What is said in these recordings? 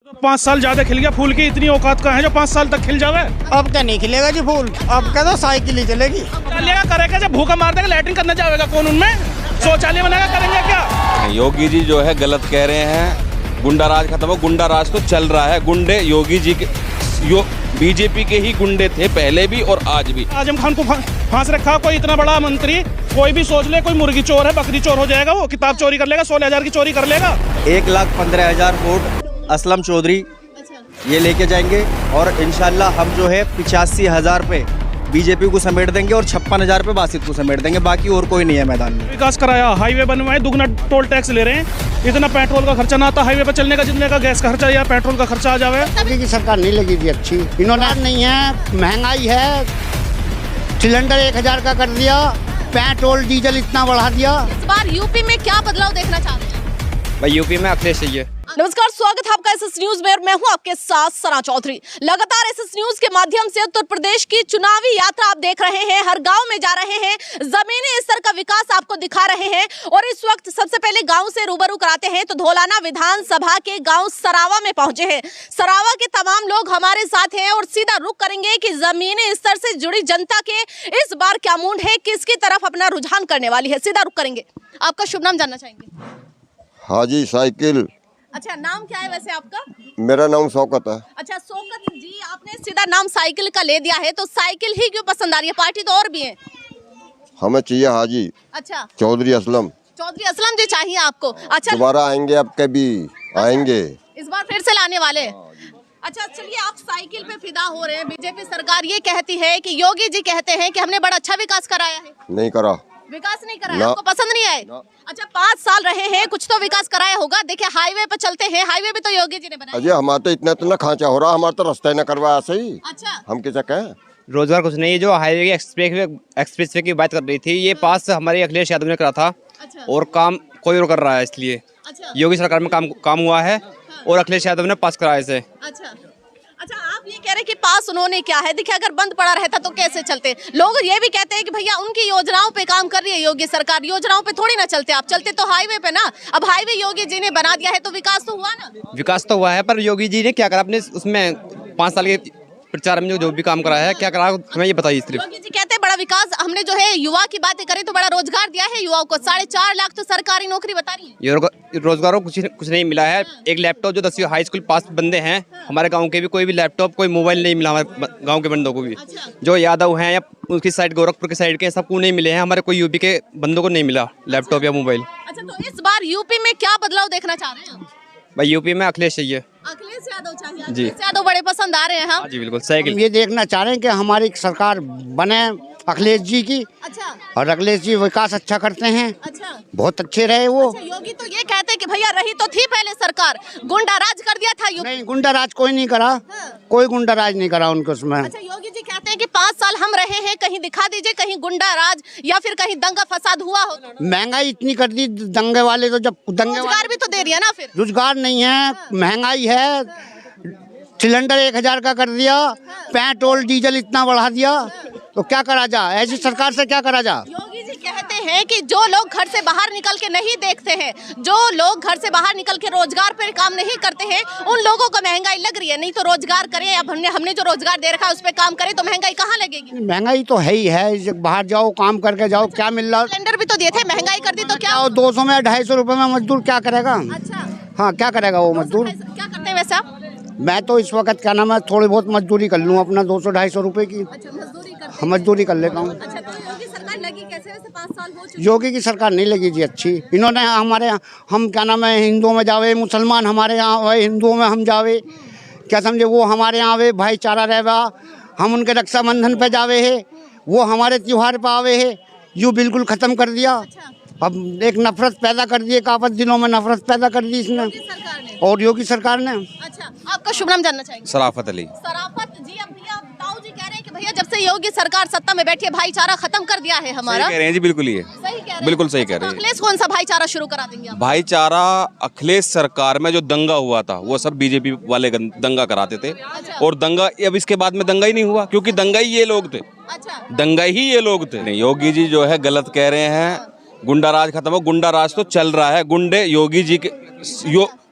5 साल ज्यादा खिल गया फूल की, इतनी औकात का है जो 5 साल तक खिल जावे। अब क्या नहीं खिलेगा जी फूल, अब क्या तो साइकिल ही चलेगी। चलेगा करेगा जब भूखा मार देगा, लैट्रिन करने जाएगा कौन उनमें, शौचालय बनाएगा, करेंगे क्या? योगी जी जो है गलत कह रहे हैं, गुंडा राज खत्म हो, गुंडा राज तो चल रहा है। गुंडे योगी जी के बीजेपी के ही गुंडे थे पहले भी और आज भी। आजम खान को फांस रखा, कोई इतना बड़ा मंत्री, कोई भी सोच ले, कोई मुर्गी चोर है, बकरी चोर हो जाएगा, वो किताब चोरी कर लेगा, 16,000 की चोरी कर लेगा। 1,15,000 वोट असलम चौधरी ये लेके जाएंगे और इंशाल्लाह हम जो है 85,000 पे बीजेपी को समेट देंगे और 56,000 पे बासित को समेट देंगे। बाकी और कोई नहीं है मैदान में। विकास कराया, हाईवे बनवाए, दुगना टोल टैक्स ले रहे हैं, इतना पेट्रोल का खर्चा ना आता हाईवे पर चलने का, जितने का गैस का खर्चा या पेट्रोल का खर्चा आ जावे। अभी की सरकार नहीं लगी थी अच्छी, इन्होंने नहीं है, महंगाई है, सिलेंडर 1,000 का कर दिया, पेट्रोल डीजल इतना बढ़ा दिया। इस बार यूपी में क्या बदलाव देखना चाह रहे हैं? भाई यूपी में अखिलेश चाहिए। नमस्कार, स्वागत है आपका एसएस न्यूज में और मैं हूं आपके साथ सना चौधरी। लगातार एसएस न्यूज के माध्यम से उत्तर प्रदेश की चुनावी यात्रा आप देख रहे हैं, हर गांव में जा रहे हैं, जमीनी स्तर का विकास आपको दिखा रहे हैं और इस वक्त सबसे पहले गांव से रूबरू कराते हैं तो धौलाना विधानसभा के गांव सरावा में पहुंचे हैं। सरावा के तमाम लोग हमारे साथ हैं और सीधा रुख करेंगे कि जमीनी स्तर से जुड़ी जनता के इस बार क्या मूड है, किसकी तरफ अपना रुझान करने वाली है, सीधा रुख करेंगे। आपका शुभ नाम जानना चाहेंगे? हाजी साइकिल। अच्छा, नाम क्या है वैसे आपका? मेरा नाम शौकत है। अच्छा शौकत जी, आपने सीधा नाम साइकिल का ले दिया है, तो साइकिल ही क्यों पसंद आ रही है? पार्टी तो और भी है। हमें चाहिए हाजी अच्छा, चौधरी असलम। चौधरी असलम जी चाहिए आपको? अच्छा, दोबारा आएंगे, अब कभी आएंगे, इस बार फिर से लाने वाले। अच्छा चलिए, आप साइकिल पे फिदा हो रहे हैं। बीजेपी सरकार ये कहती है कि योगी जी कहते हैं कि हमने बड़ा अच्छा विकास कराया है। नहीं करा, विकास नहीं कराया, आपको पसंद नहीं आए? अच्छा, 5 साल रहे हैं, कुछ तो विकास कराया होगा। देखिए हाईवे पे चलते हैं, हाईवे भी तो योगी जी ने बनाया। अजय हमारा तो इतना खांचा हो रहा, हमारा तो रास्ता न करवाया सही। अच्छा, हम कैसा कहें? रोजगार कुछ नहीं है। जो हाईवे के एक्सप्रेस वे की बात कर रही थी, ये पास हमारे अखिलेश यादव ने करा था अच्छा, और काम कोई और कर रहा है, इसलिए अच्छा, योगी सरकार में काम हुआ है और अखिलेश यादव ने पास कराया इसे। अच्छा अच्छा, आप ये कह रहे हैं कि पास उन्होंने क्या है? देखिए अगर बंद पड़ा रहता तो कैसे चलते। लोग ये भी कहते हैं कि भैया उनकी योजनाओं पे काम कर रही है योगी सरकार, योजनाओं पे थोड़ी ना चलते, आप चलते तो हाईवे पे ना। अब हाईवे योगी जी ने बना दिया है तो विकास तो हुआ ना। विकास तो हुआ है, पर योगी जी ने क्या करा अपने उसमें 5 साल के प्रचार में जो भी काम करा है, क्या करा हमें ये बताइए सिर्फ। योगी जी कहते हैं बड़ा विकास, हमने जो है युवा की बातें करें तो बड़ा रोजगार दिया है युवाओं को, 4.5 लाख तो सरकारी नौकरी बता रही है। ये रोजगारों को कुछ नहीं मिला है। एक लैपटॉप जो 10वीं हाई स्कूल पास बंदे हैं हमारे गांव के भी, कोई भी लैपटॉप कोई मोबाइल नहीं मिला हमारे गांव के बंदों को भी। जो यादव हैं या उसकी साइड गोरखपुर की साइड के, सबको नहीं मिले हैं। हमारे कोई यूपी के बंदों को नहीं मिला लैपटॉप या मोबाइल। अच्छा, तो इस बार यूपी में क्या बदलाव देखना चाह रहे हैं? भाई यूपी में अखिलेश चाहिए अखिलेश यादव चाहिए। जी। अखिलेश यादव बड़े पसंद आ रहे हैं। हाँ जी बिल्कुल, साइकिल। हम ये देखना चाह रहे हैं कि हमारी सरकार बने अखिलेश जी की, अच्छा और अखिलेश जी विकास अच्छा करते हैं, अच्छा बहुत अच्छे रहे वो। अच्छा, योगी तो ये कहते हैं कि भैया रही तो थी पहले सरकार, गुंडा राज कर दिया था यूपी। नहीं, गुंडा राज कोई नहीं करा, कोई गुंडा राज नहीं करा उनको उसमें। अच्छा, योगी जी कहते हैं कि 5 साल हम रहे हैं, कहीं दिखा दीजिए कहीं गुंडा राज या फिर कहीं दंगा फसाद हुआ हो। महंगाई इतनी कर दी दंगे वाले, तो जब दंगे रोजगार भी तो दे दिया ना फिर। रोजगार नहीं है, महंगाई है, सिलेंडर 1,000 का कर दिया, पेट्रोल डीजल इतना बढ़ा दिया, तो क्या करा जा? ऐसी सरकार से क्या करा जा? योगी जी कहते हैं कि जो लोग घर से बाहर निकल के नहीं देखते हैं, जो लोग घर से बाहर निकल के रोजगार पर काम नहीं करते हैं, उन लोगों को महंगाई लग रही है। नहीं तो रोजगार करें, अब हमने जो रोजगार दे रखा है उस पर काम करें तो महंगाई कहाँ लगेगी? महंगाई तो है ही है, जब बाहर जाओ काम करके जाओ, क्या मिल रहा? सिलेंडर भी तो दिए थे, महंगाई कर दी तो क्या? 200 में 250 रुपए में मजदूर क्या करेगा? अच्छा, हाँ, क्या करेगा वो मजदूर? क्या करते हैं वैसे आप? मैं तो इस वक्त क्या नाम है, थोड़ी बहुत मजदूरी कर लूँ अपना 200-250 रुपए की। अच्छा, मजदूरी करते हाँ, मजदूरी कर लेता हूँ। अच्छा, तो योगी सरकार लगी कैसे? वैसे 5 साल हो चुके। योगी की सरकार नहीं लगी जी अच्छी। इन्होंने हमारे, हम क्या नाम है, हिंदुओं में जावे, मुसलमान हमारे यहाँ आवे, हिंदुओं में हम जावे, क्या समझे, वो हमारे यहाँ आवे, भाईचारा रहेगा, हम उनके रक्षाबंधन पे जावे है, वो हमारे त्योहार पे आवे है, यूँ बिल्कुल ख़त्म कर दिया। अब एक नफरत पैदा कर दी, एक आपस दिनों में नफरत पैदा कर दी इसने, सरकार ने। और योगी सरकार ने। अच्छा, आपका शुभ नाम जानना चाहेंगे? सराफत अली। सराफत जी, अब भैया ताऊ जी कह रहे हैं कि भैया जब से योगी सरकार सत्ता में बैठी है भाईचारा खत्म कर दिया है हमारा। सही कह रहे हैं जी, बिल्कुल ये सही कह रहे हैं? बिल्कुल सही कह अच्छा, रहे तो हैं। अखिलेश कौन सा भाईचारा शुरू करा देंगे आप? भाईचारा अखिलेश सरकार में जो दंगा हुआ था वो सब बीजेपी वाले दंगा कराते थे, और दंगा अब इसके बाद में दंगा ही नहीं हुआ, क्योंकि दंगा ही ये लोग थे। अच्छा, दंगा ही ये लोग थे। योगी जी जो है गलत कह रहे हैं, गुंडा राज खत्म हो, गुंडा राज तो चल रहा है। गुंडे योगी जी के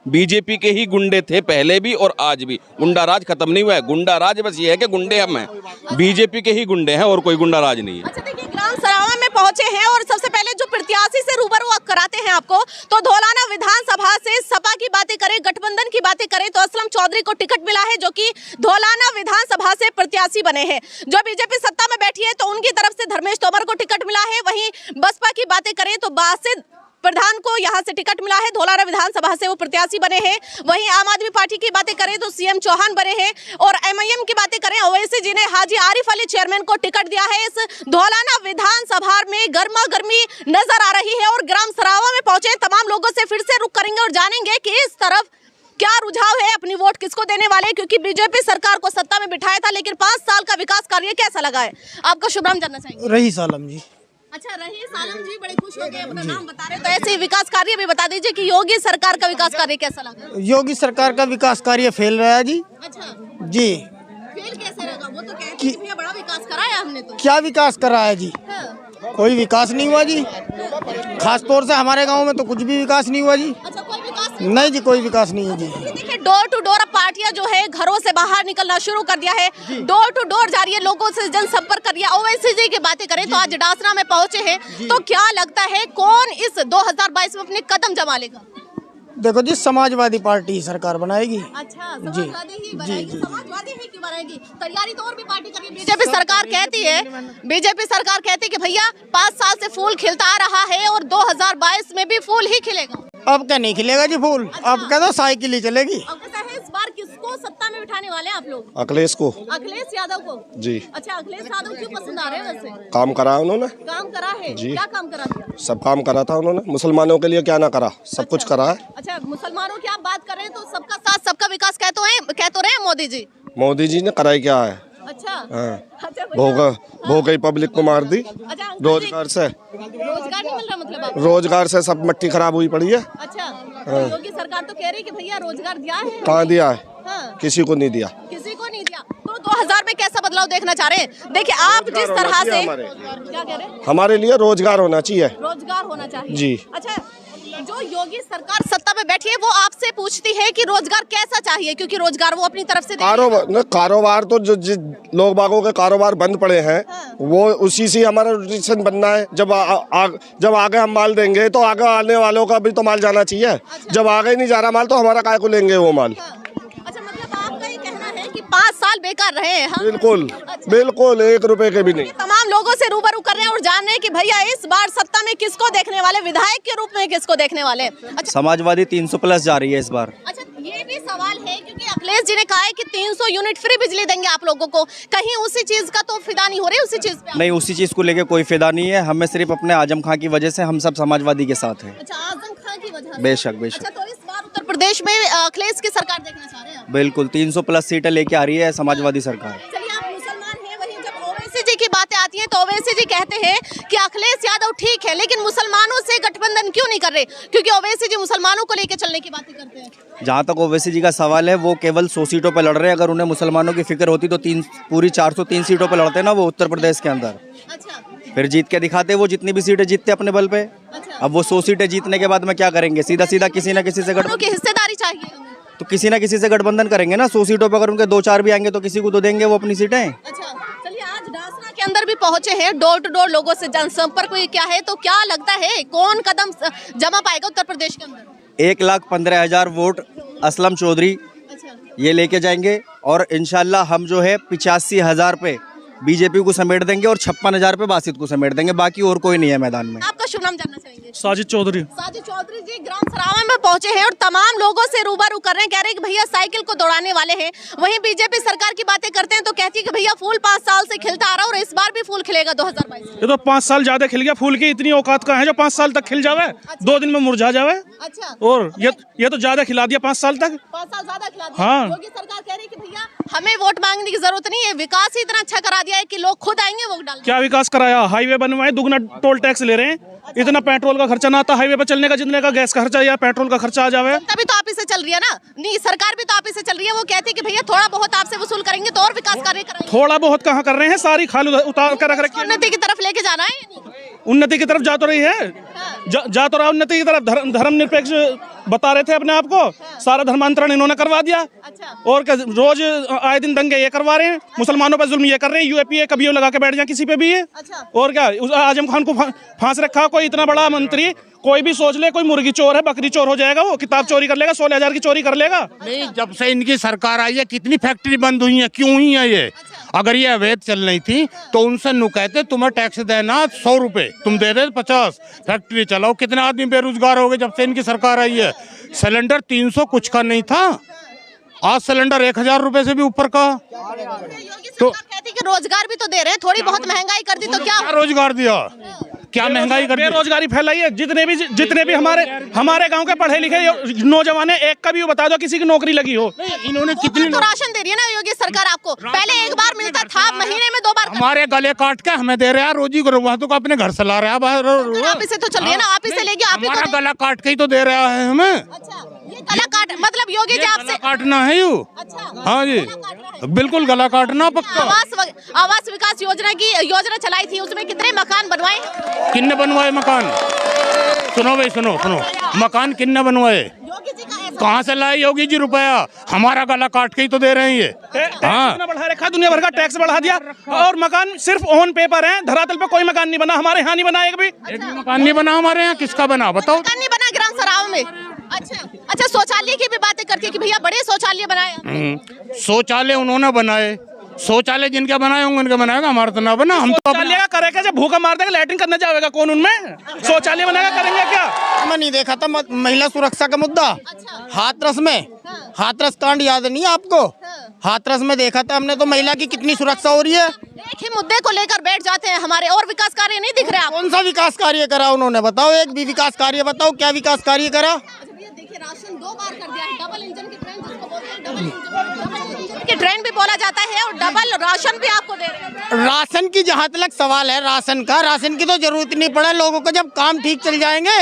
बीजेपी के ही गुंडे थे पहले भी और आज भी। गुंडा राज खत्म नहीं हुआ है। गुंडा राज बस ये है कि गुंडे हम हैं, बीजेपी के ही गुंडे हैं और कोई गुंडा राज नहीं है। अच्छा देखिए, ग्राम सरावा में पहुंचे हैं और सबसे पहले जो प्रत्याशी से रूबरू कराते हैं आपको, तो धौलाना विधानसभा से सपा की बातें करें, गठबंधन की बातें करें तो असलम चौधरी को टिकट मिला है, जो कि धौलाना विधानसभा से प्रत्याशी बने हैं। जो बीजेपी सत्ता में बैठी है तो उनकी तरफ से धर्मेश तोमर को टिकट मिला है। वहीं बसपा की बातें करें तो बासित प्रधान को यहां से टिकट मिला है, धौलाना विधानसभा से वो प्रत्याशी बने हैं। वहीं आम आदमी पार्टी की बातें करें तो सीएम चौहान बने हैं और एमआईएम की बातें करें ओवैसी जी ने हाजी आरिफ अली चेयरमैन को टिकट दिया है। इस धौलाना विधानसभा में गर्मा गर्मी नजर आ रही है और ग्राम सरावा में पहुंचे तमाम लोगों से फिर से रुख करेंगे और जानेंगे कि इस तरफ क्या रुझाव है, अपनी वोट किसको देने वाले, क्योंकि बीजेपी सरकार को सत्ता में बिठाया था लेकिन 5 साल का विकास कार्य कैसा लगा है। आपका शुभ नाम जानना चाहेंगे। रईस आलम जी। अच्छा, रहीस आलम जी, बड़े खुश हो गए, अपना नाम बता रहे, तो ऐसे विकास कार्य भी बता दीजिए कि योगी सरकार का विकास कार्य कैसा लगा। योगी सरकार का विकास कार्य फेल रहा है जी। अच्छा जी, फेल कैसे लगा? वो तो कहते हैं कि भैया बड़ा विकास कराया हमने तो। क्या विकास करा है जी? हाँ। कोई विकास नहीं हुआ जी। खास तौर से हमारे गांव में तो कुछ भी विकास नहीं हुआ जी। अच्छा, कोई विकास नहीं जी, कोई विकास नहीं है जी। देखिए, डोर टू डोर पार्टियां जो है घरों से बाहर निकलना शुरू कर दिया है, डोर टू डोर जा रही है, लोगों से जनसंपर्क कर दिया। ओवैसी जी की बातें करें तो आज डासना में पहुंचे हैं, तो क्या लगता है कौन इस 2022 में अपने कदम जमा लेगा? देखो जी, समाजवादी पार्टी सरकार बनाएगी। अच्छा, समाजवादी ही बनाएगी। समाजवादी ही क्यों बनाएगी? तैयारी तो और भी पार्टी कर रही है। बीजेपी सरकार कहती है कि भैया 5 साल से फूल खिलता आ रहा है और 2022 में भी फूल ही खिलेगा। अब क्या नहीं खिलेगा जी फूल? अब क्या तो साइकिल ही चलेगी। अब कैसा है, इस बार किसको सत्ता में बिठाने वाले हैं आप लोग? अखिलेश को। अखिलेश यादव को जी। अच्छा, अखिलेश यादव क्यों पसंद आ रहे हैं? वैसे काम करा है उन्होंने। काम करा है जी। क्या काम करा दिया? सब काम करा था उन्होंने। मुसलमानों के लिए क्या ना करा, सब कुछ करा है। अच्छा, मुसलमानों की आप बात कर रहे हैं तो सबका साथ सबका विकास कह तो रहे हैं मोदी जी। मोदी जी ने कराई क्या है? अच्छा हाँ। अच्छा, भैया। भोगई पब्लिक को मार दी। अच्छा, अंकल जी, रोजगार से रोजगार नहीं मिल रहा मतलब आपको? रोजगार से सब मिट्टी खराब हुई पड़ी है। अच्छा, तो योगी सरकार तो कह रही कि भैया रोजगार दिया है। कहाँ दिया है? हाँ। किसी को नहीं दिया। किसी को नहीं दिया। तो 2000 में कैसा बदलाव देखना चाह रहे हैं? देखिए, आप जिस तरह से क्या कह रहे हैं, हमारे लिए रोजगार होना चाहिए। रोजगार होना चाहिए जी। अच्छा, जो योगी सरकार सत्ता में बैठी है वो आपसे पूछती है कि रोजगार कैसा चाहिए, क्योंकि रोजगार वो अपनी तरफ से कारोबार तो जो लोग बागों के कारोबार बंद पड़े हैं। हाँ। वो उसी से हमारा रोटेशन बनना है। जब आगे हम माल देंगे तो आगे आने वालों का भी तो माल जाना चाहिए। अच्छा। जब आगे नहीं जा रहा माल तो हमारा काय को लेंगे वो माल। हाँ। अच्छा, मतलब आपका ये कहना है कि 5 साल बेकार रहे हैं हम? बिल्कुल। अच्छा। बिल्कुल 1 रुपए के भी नहीं। तमाम लोगों से रूबरू कर रहे हैं और जान रहे हैं कि भैया इस बार सत्ता में किसको देखने वाले, विधायक के रूप में किसको देखने वाले। अच्छा, समाजवादी 300 प्लस जा रही है इस बार। अच्छा, ये भी सवाल है क्योंकि अखिलेश जी ने कहा है कि 300 यूनिट फ्री बिजली देंगे आप लोगों को, कहीं उसी चीज का तो फिदा नहीं हो रही? उसी चीज पे नहीं, उसी चीज को लेके कोई फायदा नहीं है। हमें सिर्फ अपने आजम खां की वजह से हम सब समाजवादी के साथ हैं। अच्छा, आजम खान की वजह से? बेशक बेशक। अच्छा, तो इस बार उत्तर प्रदेश में अखिलेश की सरकार देखना चाह रहे हैं आप? बिल्कुल 300 प्लस सीटें लेके आ रही है समाजवादी सरकार। चलिए, आप मुसलमान हैं, वहीं जब ओवैसी जी की बातें आती हैं तो ओवैसी जी कहते हैं कि अखिलेश यादव ठीक है लेकिन मुसलमानों से गठबंधन क्यों नहीं कर रहे, क्योंकि ओवैसी जी मुसलमानों को लेकर चलने की बातें करते हैं। जहाँ तक ओवैसी जी का सवाल है, वो केवल 100 सीटों पर लड़ रहे हैं। अगर उन्हें मुसलमानों की फिक्र होती तो पूरी 403 सीटों पर लड़ते ना वो उत्तर प्रदेश के अंदर। अच्छा, फिर जीत के दिखाते वो, जितनी भी सीटें जीतते अपने बल पे। अच्छा। अब वो 100 सीटें जीतने के बाद में क्या करेंगे? सीधा सीधा किसी ना किसी से मुसलमानों की हिस्सेदारी चाहिए हमें। तो किसी ना किसी से गठबंधन करेंगे ना। 100 सीटों पर अगर उनके 2-4 भी आएंगे तो किसी को तो देंगे वो अपनी सीटें। अच्छा, चलिए, आज डासना के अंदर भी पहुंचे हैं, डोर टू डोर लोगों से जनसंपर्क हुई क्या है, तो क्या लगता है कौन कदम जमा पाएगा उत्तर प्रदेश के अंदर? 1,15,000 वोट असलम चौधरी अच्छा, ये लेके जाएंगे और इंशाल्लाह हम जो है 85,000 पे बीजेपी को समेट देंगे और 56,000 पे बासित को समेट देंगे। बाकी और कोई नहीं है मैदान में। आपका शुभ नाम जानना चाहेंगे? साजिद चौधरी। साजिद चौधरी जी ग्राम सरावा में पहुंचे हैं और तमाम लोगों से रूबरू कर रहे हैं, कह रहे हैं कि भैया साइकिल को दौड़ाने वाले हैं। वहीं बीजेपी सरकार की बातें करते हैं तो कहती है कि भैया फूल 5 साल से खिलता आ रहा है और इस बार भी फूल खिलेगा 2022 में। ये तो 5 साल ज्यादा खिल गया। फूल की इतनी औकात का है जो 5 साल तक खिल जावे, 2 दिन में मुरझा जावे। अच्छा, और ये तो ज्यादा खिला दिया 5 साल तक। 5 साल ज्यादा खिला दिया। हाँ। योगी सरकार कह रही है कि भैया हमें वोट मांगने की जरूरत नहीं है, विकास ही इतना अच्छा करा दिया है कि लोग खुद आएंगे वोट डालने। क्या विकास कराया? हाईवे बनवाए, दुगना टोल टैक्स ले रहे हैं। इतना पेट्रोल का खर्चा ना आता हाईवे पर चलने का जितने का गैस का खर्चा या पेट्रोल का खर्चा आ जावे। तभी तो आप ही से चल रही है ना, नहीं सरकार भी तो आप ही से चल रही है। वो कहती है कि भैया थोड़ा बहुत आपसे वसूल करेंगे तो और विकास कार्य कराएंगे। थोड़ा बहुत कहाँ कर रहे हैं, सारी खाल उतार कर रख रखी है। उन्नति की तरफ लेके जाना है, उन्नति की तरफ जा तो रही है, जा तो रहा उन्नति की तरफ। धर्मनिरपेक्ष बता रहे थे अपने आप को, सारा धर्मांतरण इन्होंने करवा दिया। और क्या, रोज आए दिन दंगे ये करवा रहे हैं, मुसलमानों पर जुल्म ये कर रहे हैं। यूएपीए कभी लगा के बैठ जाए किसी पे भी ये। और क्या, आजम खान को फांस रखा, कोई इतना बड़ा मंत्री, कोई भी सोच ले, कोई मुर्गी चोर है, बकरी चोर हो जाएगा, वो किताब चोरी कर लेगा, 16,000 की चोरी कर लेगा। नहीं, जब से इनकी सरकार आई है कितनी फैक्ट्री बंद हुई है, क्यों हुई है ये? अगर ये अवैध चल रही थी तो उनसे नु कहते तुम्हें टैक्स देना 100 रुपए, तुम दे दे 50, फैक्ट्री चलाओ। कितने आदमी बेरोजगार हो गए जब से इनकी सरकार आई है। सिलेंडर 300 कुछ का नहीं था, आज सिलेंडर 1,000 रुपए से भी ऊपर का। तो कहती कि रोजगार भी तो दे रहे हैं, थोड़ी बहुत महंगाई कर दी तो क्या रोजगार दिया, क्या महंगाई कर दी? बेरोजगारी फैलाई है। जितने भी हमारे गांव के पढ़े लिखे नौजवान है, एक का भी बता दो किसी की नौकरी लगी हो। इन्होंने कितनी तो राशन दे रही है ना योगी सरकार आपको, पहले एक बार मिलता था, महीने में 2 बार। हमारे गले काट के हमें दे रहे हैं, रोजी को वहाँ तो अपने घर चला रहा है। आप इसे तो चल रही है ना, आप इसे लेगी, आप ही हमारा गला काट के ही तो दे रहा है हमें। ये गला काट मतलब योगी जी आपसे काटना है यू। हाँ जी, बिल्कुल गला काटना पक्का। आवास विकास योजना की योजना चलाई थी, उसमें कितने मकान बनवाए? किन्ने बनवाए मकान? सुनो भाई, सुनो, मकान किन्ने बनवाए? कहाँ से लाए योगी जी रुपया? हमारा गला काट के ही तो दे रहे हैं ये। हाँ, बढ़ा रखा, दुनिया भर का टैक्स बढ़ा दिया, और मकान सिर्फ ऑन पेपर है, धरातल पे कोई मकान नहीं बना। हमारे यहाँ नहीं बना एक भी मकान नहीं बना हमारे यहाँ। किसका बना बताओ? मकान नहीं बना ग्राम सराव में। अच्छा, शौचालय की भी बातें करती है कि भैया बड़े शौचालय बनाए। शौचालय उन्होंने बनाए, शौचालय जिनके बनाए होंगे उनके बनाएगा, हमारा तो ना बना। हम तो शौचालय का करेगा, जब भूखा मार देगा लैट्रिन करने जाएगा कौन उनमें? शौचालय बनाएगा, करेंगे क्या? मैं नहीं देखा था महिला सुरक्षा का मुद्दा हाथरस में। हाथरस कांड याद नहीं है आपको? हाथरस में देखा था हमने तो महिला की कितनी सुरक्षा हो रही है। एक ही मुद्दे को लेकर बैठ जाते हैं हमारे, और विकास कार्य नहीं दिख रहे आप। कौन सा विकास कार्य करा उन्होंने? बताओ, एक भी विकास कार्य बताओ, क्या विकास कार्य करा? देखिए, राशन 2 बार कर दिया है, डबल इंजन की ट्रेन जिसको बोलते हैं, डबल इंजन की ट्रेन भी बोला जाता है, और डबल राशन भी आपको दे रहे हैं। राशन की जहाँ तक सवाल है, राशन की तो जरूरत नहीं पड़ा लोगों को। जब काम ठीक चल जाएंगे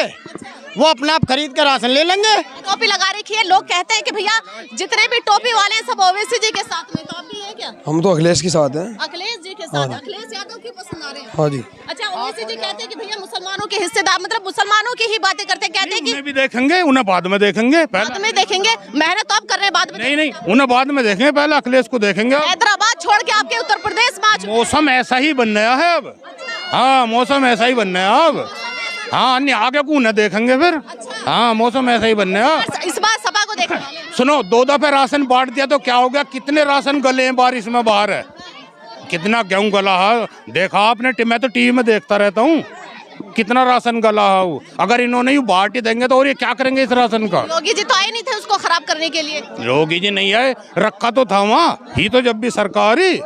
वो अपने आप खरीद कर राशन ले लेंगे। टोपी लगा रखी है, लोग कहते हैं कि भैया जितने भी टोपी वाले सब ओवैसी जी के साथ में, तो आप भी है क्या? हम तो अखिलेश के साथ हैं। अखिलेश जी के साथ? अखिलेश यादव की पसंद आ रहे हैं? हाँ जी। अच्छा, ओवैसी जी कहते हैं कि भैया मुसलमानों के हिस्सेदार, मतलब मुसलमानों की ही बातें करते, कहते हैं कि उन्हें भी देखेंगे, उन्हें बाद में देखेंगे। बाद में देखेंगे, मेहनत तो आप कर रहे हैं, बाद में नहीं, उन्हें बाद में देखेंगे, पहले अखिलेश को देखेंगे। हैदराबाद छोड़ के आपके उत्तर प्रदेश में मौसम ऐसा ही बन रहा है अब। हाँ, मौसम ऐसा ही बन रहा है अब। हाँ, अन्य आगे को न देखेंगे फिर। हाँ, मौसम ऐसा ही बनने। इस बार सभा को देखने वाले हैं। सुनो, 2 दफे राशन बांट दिया तो क्या हो गया? कितने राशन गले हैं बारिश में बाहर है, कितना गेहूं गला है देखा आपने? मैं तो टीवी में देखता रहता हूँ, कितना राशन गला है। अगर इन्होंने यू बांट ही देंगे तो और ये क्या करेंगे इस राशन का? योगी जी तो आए नहीं थे उसको खराब करने के लिए। योगी जी नहीं आए, रखा तो था वहाँ ही। तो जब भी सरकार ही,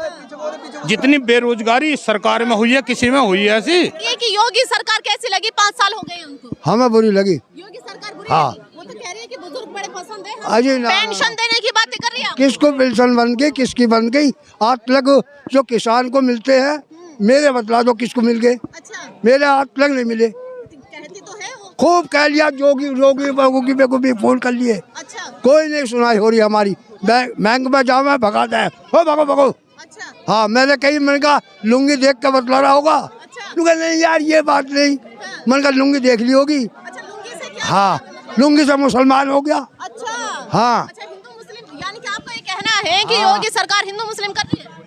जितनी बेरोजगारी इस सरकार में हुई है किसी में हुई है ऐसी। ये कि योगी सरकार कैसी लगी? 5 साल हो गए उनको। हमें बुरी लगी। योगी सरकार बुरी हाँ। लगी? वो तो कह रही है कि बुजुर्ग बड़े पसंद है, अजी ना, पेंशन देने की बातें कर रही है। किसको पेंशन बन गई, किसकी बन गई? आज तक जो किसान को मिलते हैं, मेरे बतला दो किसको मिल गए? अच्छा, मेरे आज तक नहीं मिले। कहती तो है वो। खूब कह लिया, जोगी बाबू की को भी फोन कर लिए। अच्छा, कोई नहीं सुनाई हो रही हमारी। बैंक में जाओ, मैं भगाता है, हो भगो। अच्छा, हाँ, मैंने कहा लुंगी देख के बतला रहा होगा। अच्छा, नहीं यार, ये बात नहीं। मैंने कहा लुंगी देख ली होगी। अच्छा, लुंगी से क्या? हाँ, लुंगी से मुसलमान हो गया। अच्छा, हाँ। अच्छा, हिंदू मुस्लिम, यानी कि आपका ये कहना है कि योगी सरकार हिंदू मुस्लिम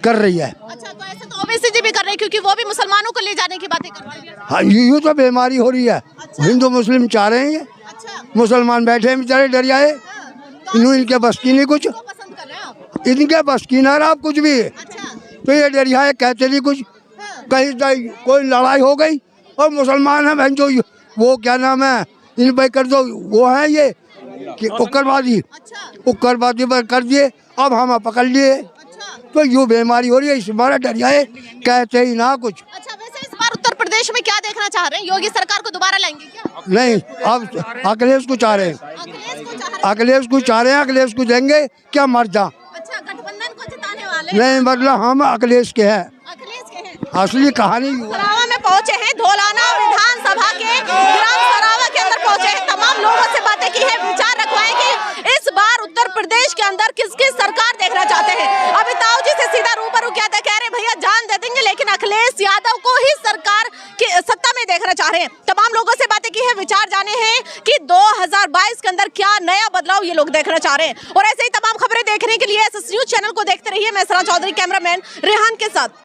कर रही है? अच्छा, तो ऐसे तो ओवैसी जी भी कर रहे हैं, क्योंकि वो भी मुसलमानों को ले जाने की बातें कर रहे हैं। हाँ, यूँ तो बीमारी हो रही है। अच्छा। हिंदू मुस्लिम चाह रहे हैं ये। अच्छा, मुसलमान बैठे हैं बेचारे डरियाए। इनके बस की नहीं कुछ, पसंद कर रहे हैं आप? इनके बस की ना आप कुछ भी। अच्छा, तो ये डरियाए कहते नहीं कुछ। कहीं कोई लड़ाई हो गई और मुसलमान है बहन जो वो क्या नाम है, इन भाई कर दो, वो है ये कि उग्रवादी। उग्रवादी पर कर दिए, अब हम पकड़ लिए। तो यूँ बीमारी हो रही है, इस बार डरियाए कहते ही ना कुछ। अच्छा, वैसे इस बार उत्तर प्रदेश में क्या देखना चाह रहे हैं? योगी सरकार को दोबारा लाएंगे क्या? नहीं, अब अखिलेश को चाह रहे हैं। अखिलेश को चाह रहे हैं? अखिलेश को चाह रहे हैं, अखिलेश को देंगे क्या मर जा। अच्छा, गठबंधन को जिताने वाले? नहीं, मतलब हम अखिलेश के हैं। अखिलेश के हैं। असली कहानी सरावा में पहुंचे हैं, धौलाना विधानसभा के ग्राम सरावा के अंदर पहुंचे हैं, तमाम लोगों से बातें की है, विचार रखवाएं कि इस बार उत्तर प्रदेश प्रदेश के अंदर किसकी सरकार देखना चाहते हैं। अभी ताऊ जी से सीधा रूबरू क्या कह रहे भैया जान दे देंगे, लेकिन अखिलेश यादव को ही सरकार की सत्ता में देखना चाह रहे हैं। तमाम लोगों से बातें की है, विचार जाने हैं कि 2022 के अंदर क्या नया बदलाव ये लोग देखना चाह रहे हैं। और ऐसे ही तमाम खबरें देखने के लिए एसएस न्यूज चैनल को देखते रहिए। मैं सना चौधरी, कैमरामैन रेहान के साथ।